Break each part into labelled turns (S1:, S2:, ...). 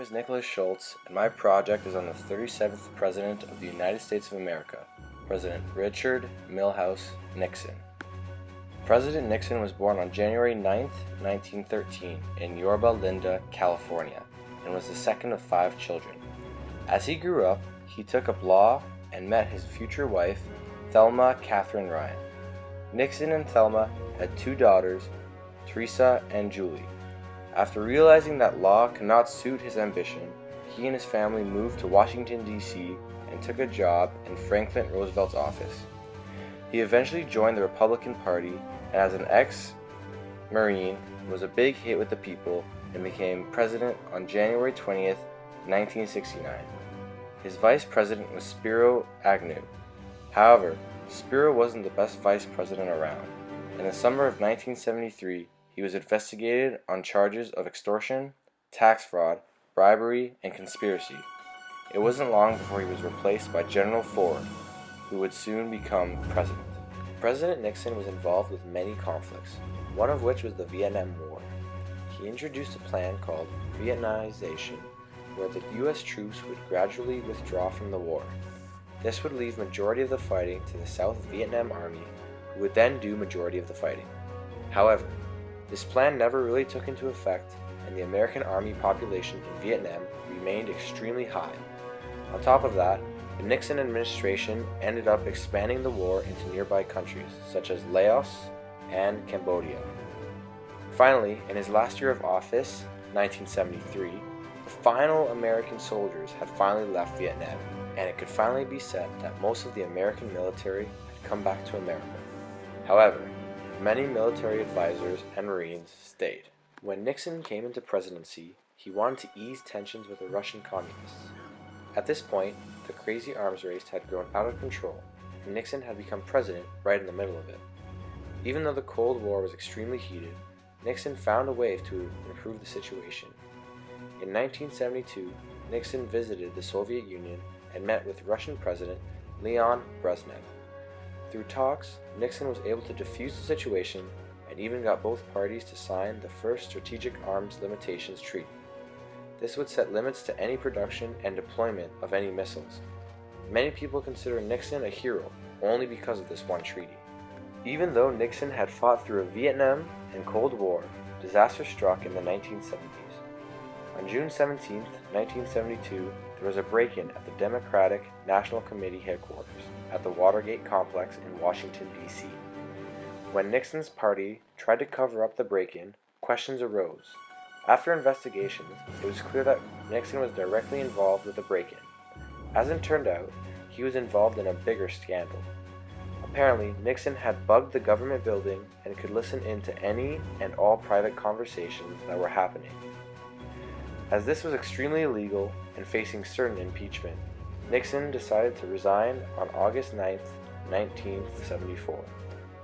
S1: is Nicholas Schultz, and my project is on the 37th President of the United States of America, President Richard Milhous Nixon. President Nixon was born on January 9, 1913, in Yorba Linda, California, and was the second of 5 children. As he grew up, he took up law and met his future wife, Thelma Catherine Ryan. Nixon and Thelma had 2 daughters, Teresa and Julie. After realizing that law could not suit his ambition, he and his family moved to Washington, D.C. and took a job in Franklin Roosevelt's office. He eventually joined the Republican Party, and as an ex-Marine, was a big hit with the people and became president on January 20th, 1969. His vice president was Spiro Agnew. However, Spiro wasn't the best vice president around. In the summer of 1973, he was investigated on charges of extortion, tax fraud, bribery, and conspiracy. It wasn't long before he was replaced by General Ford, who would soon become president. President Nixon was involved with many conflicts, one of which was the Vietnam War. He introduced a plan called Vietnamization, where the U.S. troops would gradually withdraw from the war. This would leave majority of the fighting to the South Vietnam Army, who would then do majority of the fighting. However, this plan never really took into effect, and the American Army population in Vietnam remained extremely high. On top of that, the Nixon administration ended up expanding the war into nearby countries, such as Laos and Cambodia. Finally, in his last year of office, 1973, the final American soldiers had finally left Vietnam, and it could finally be said that most of the American military had come back to America. However, many military advisors and Marines stayed. When Nixon came into presidency, he wanted to ease tensions with the Russian communists. At this point, the crazy arms race had grown out of control, and Nixon had become president right in the middle of it. Even though the Cold War was extremely heated, Nixon found a way to improve the situation. In 1972, Nixon visited the Soviet Union and met with Russian President Leon Brezhnev. Through talks, Nixon was able to defuse the situation and even got both parties to sign the first Strategic Arms Limitations Treaty. This would set limits to any production and deployment of any missiles. Many people consider Nixon a hero only because of this one treaty. Even though Nixon had fought through a Vietnam and Cold War, disaster struck in the 1970s. On June 17, 1972, there was a break-in at the Democratic National Committee headquarters at the Watergate complex in Washington, D.C. When Nixon's party tried to cover up the break-in, questions arose. After investigations, it was clear that Nixon was directly involved with the break-in. As it turned out, he was involved in a bigger scandal. Apparently, Nixon had bugged the government building and could listen in to any and all private conversations that were happening. As this was extremely illegal and facing certain impeachment, Nixon decided to resign on August 9, 1974,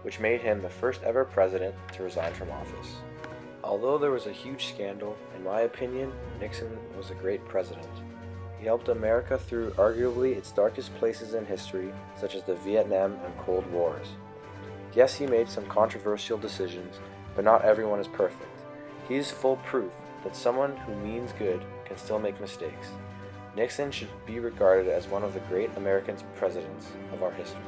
S1: which made him the first ever president to resign from office. Although there was a huge scandal, in my opinion, Nixon was a great president. He helped America through arguably its darkest places in history, such as the Vietnam and Cold Wars. Yes, he made some controversial decisions, but not everyone is perfect. He is full proof that someone who means good can still make mistakes. Nixon should be regarded as one of the great American presidents of our history.